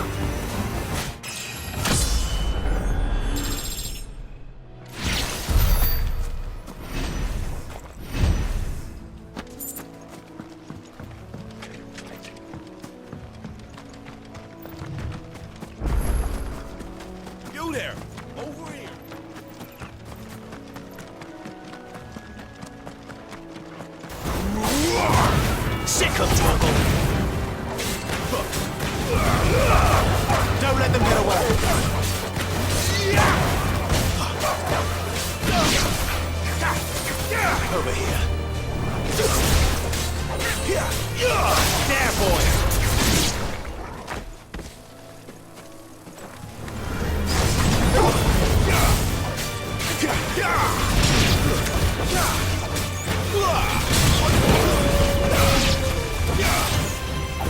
You there! Over here!
Sick of Toggle! Don't let them get away! Over here! There, boy!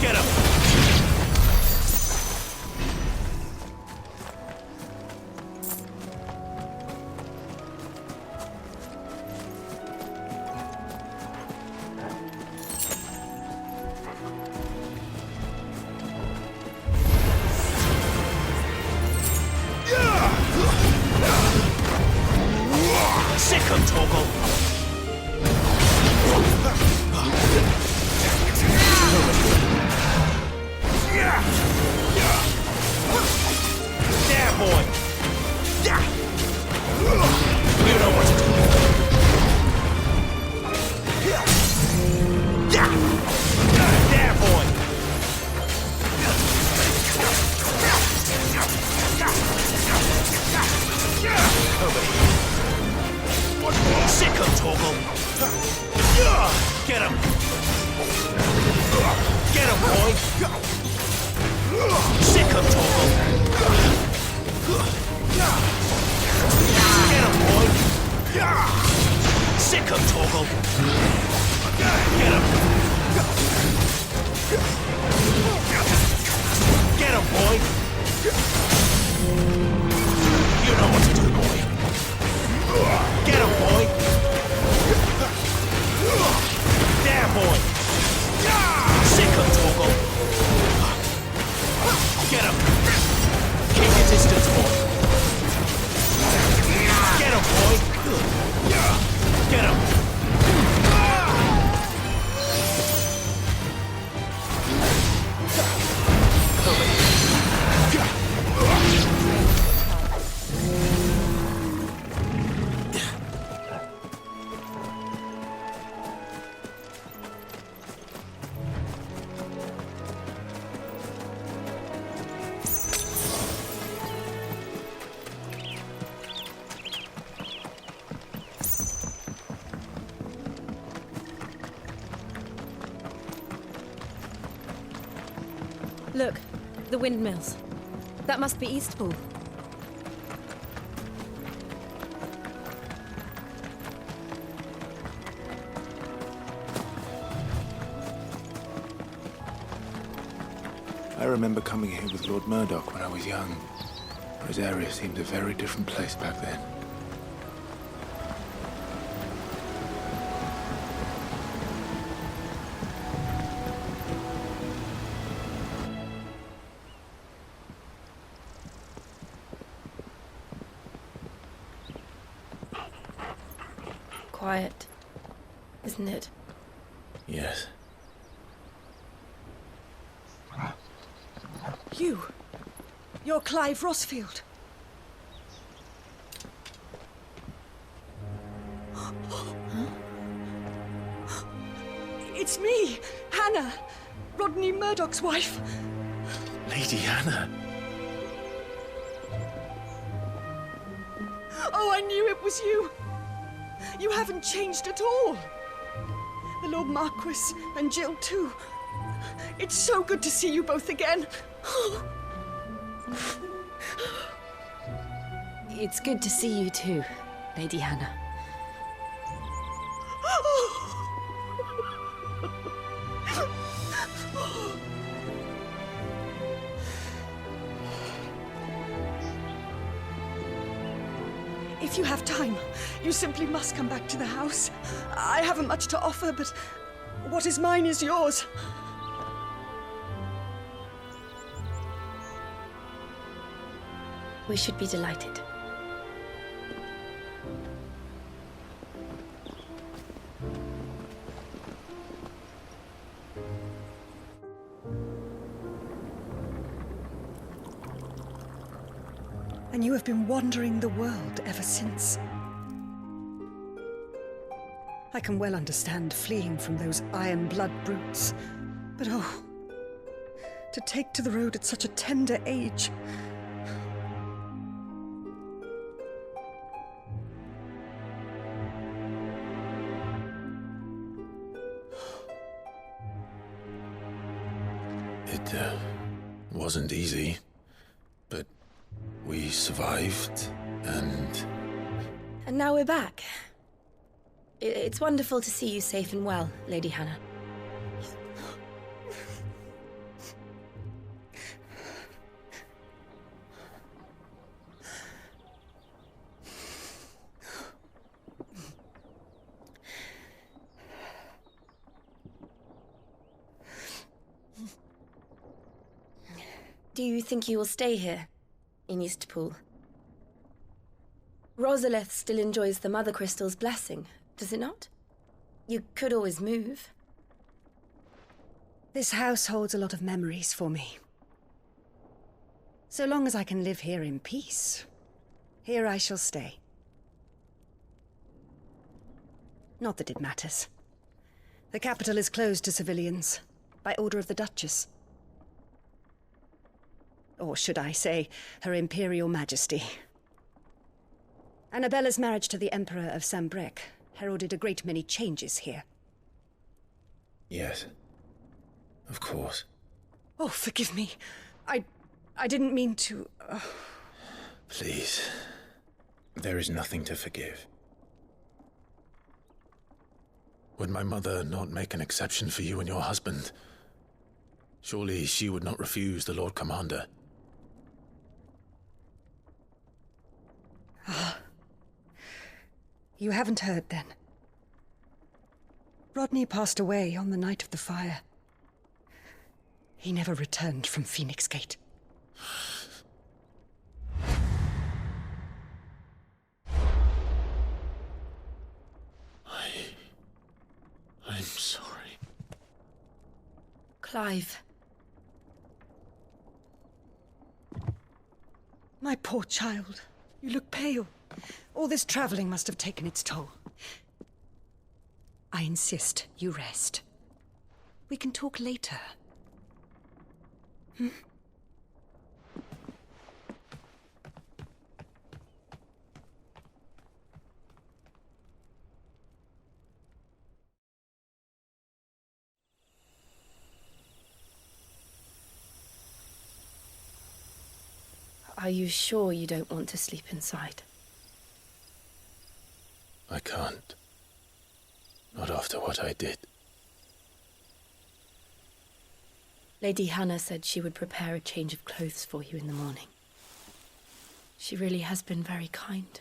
Get him! Sick him, Toggle! There, boy! You know what to do. There, boy! Sick him, Toggle! Get him! Get him, boy! Sick him, Toggle! Get him, boy! Sick him, Toggle! Get him! Get him, boy! You know what to do, boy! Get him, boy! There, boy! Sick him, Toggle! Get him! Keep your distance, boy! Get him, boy! Get him!
Look, the windmills. That must be Eastpool.
I remember coming here with Lord Murdoch when I was young. Rosaria seemed a very different place back then.
Quiet, isn't it?
Yes.
You're Clive Rosfield. It's me, Hannah, Rodney Murdoch's wife.
Lady Hannah.
Oh, I knew it was you. You haven't changed at all. The Lord Marquis and Jill too. It's so good to see you both again.
It's good to see you too, Lady Hannah.
If you have time, you simply must come back to the house. I haven't much to offer, but what is mine is yours.
We should be delighted.
And you have been wandering the world ever since. I can well understand fleeing from those iron blood brutes, but oh, to take to the road at such a tender age.
wasn't easy, but we survived, and...
And now we're back. It's wonderful to see you safe and well, Lady Hannah. Do you think you will stay here, in Eastpool? Rosalith still enjoys the Mother Crystal's blessing, does it not? You could always move.
This house holds a lot of memories for me. So long as I can live here in peace, here I shall stay. Not that it matters. The capital is closed to civilians, by order of the Duchess. Or should I say, Her Imperial Majesty. Annabella's marriage to the Emperor of Sambrec heralded a great many changes here.
Yes, of course.
Oh, forgive me. I didn't mean to...
Please. There is nothing to forgive. Would my mother not make an exception for you and your husband? Surely she would not refuse the Lord Commander.
Ah. You haven't heard, then. Rodney passed away on the night of the fire. He never returned from Phoenix Gate.
I'm sorry.
Clive.
My poor child. You look pale. All this traveling must have taken its toll. I insist you rest. We can talk later. Hmm?
Are you sure you don't want to sleep inside?
I can't. Not after what I did.
Lady Hannah said she would prepare a change of clothes for you in the morning. She really has been very kind.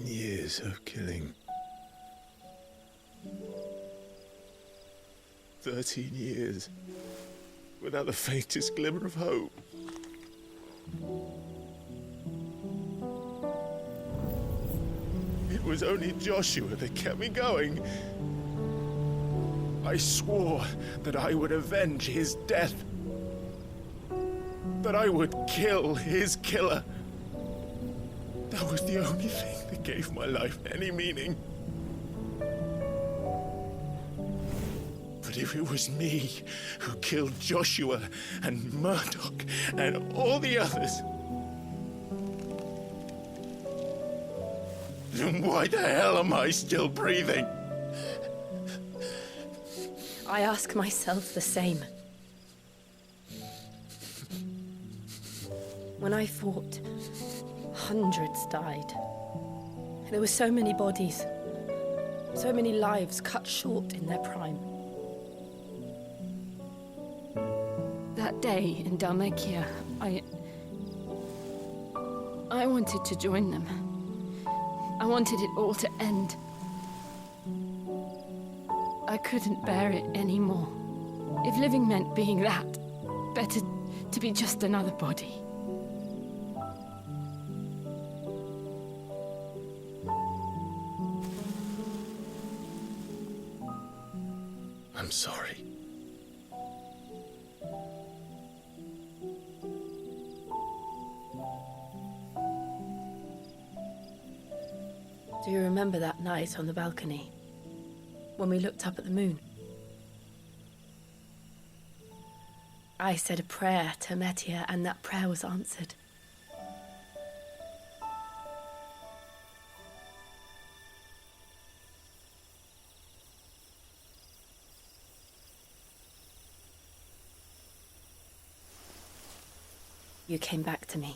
Years of killing. 13 years without the faintest glimmer of hope. It was only Joshua that kept me going. I swore that I would avenge his death. That I would kill his killer. That was the only thing that gave my life any meaning. But if it was me who killed Joshua and Murdoch and all the others, then why the hell am I still breathing?
I ask myself the same. When I fought, hundreds died. There were so many bodies, so many lives cut short in their prime. That day in Dalmekia, I wanted to join them. I wanted it all to end. I couldn't bear it anymore. If living meant being that, better to be just another body.
I'm sorry.
Do you remember that night on the balcony, when we looked up at the moon? I said a prayer to Metia, and that prayer was answered. you came back to me.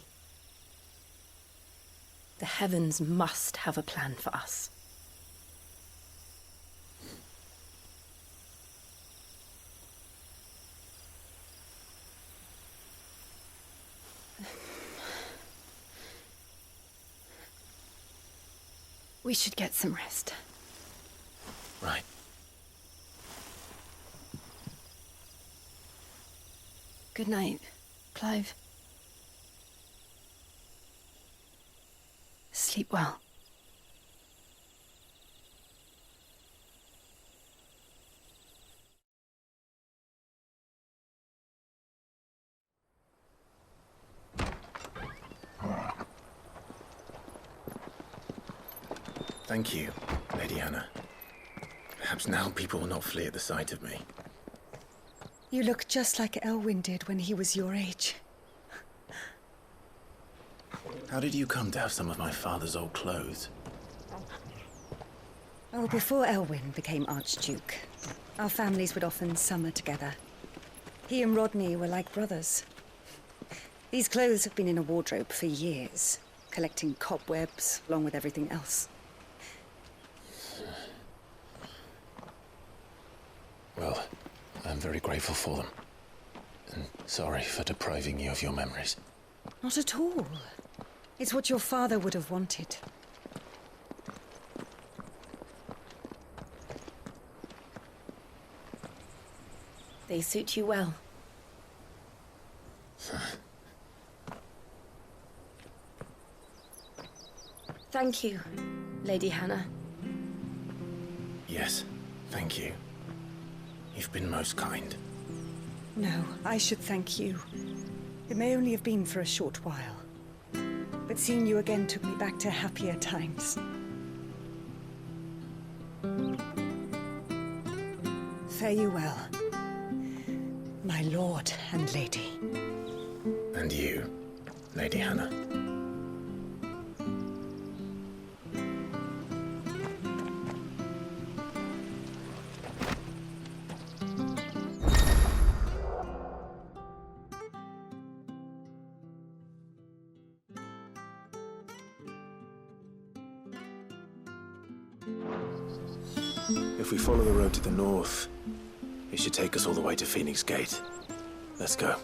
The heavens must have a plan for us. We should get some rest.
Right.
Good night, Clive. Sleep well.
Thank you, Lady Hannah. Perhaps now people will not flee at the sight of me.
You look just like Elwyn did when he was your age.
How did you come to have some of my father's old clothes?
Oh, before Elwyn became Archduke, our families would often summer together. He and Rodney were like brothers. These clothes have been in a wardrobe for years, collecting cobwebs along with everything else.
Well, I'm very grateful for them. And sorry for depriving you of your memories.
Not at all. It's what your father would have wanted.
They suit you well. Thank you, Lady Hannah.
Yes, thank you. You've been most kind.
No, I should thank you. It may only have been for a short while, but seeing you again took me back to happier times. Fare you well, my lord and lady.
And you, Lady Hannah. If we follow the road to the north, it should take us all the way to Phoenix Gate. Let's go.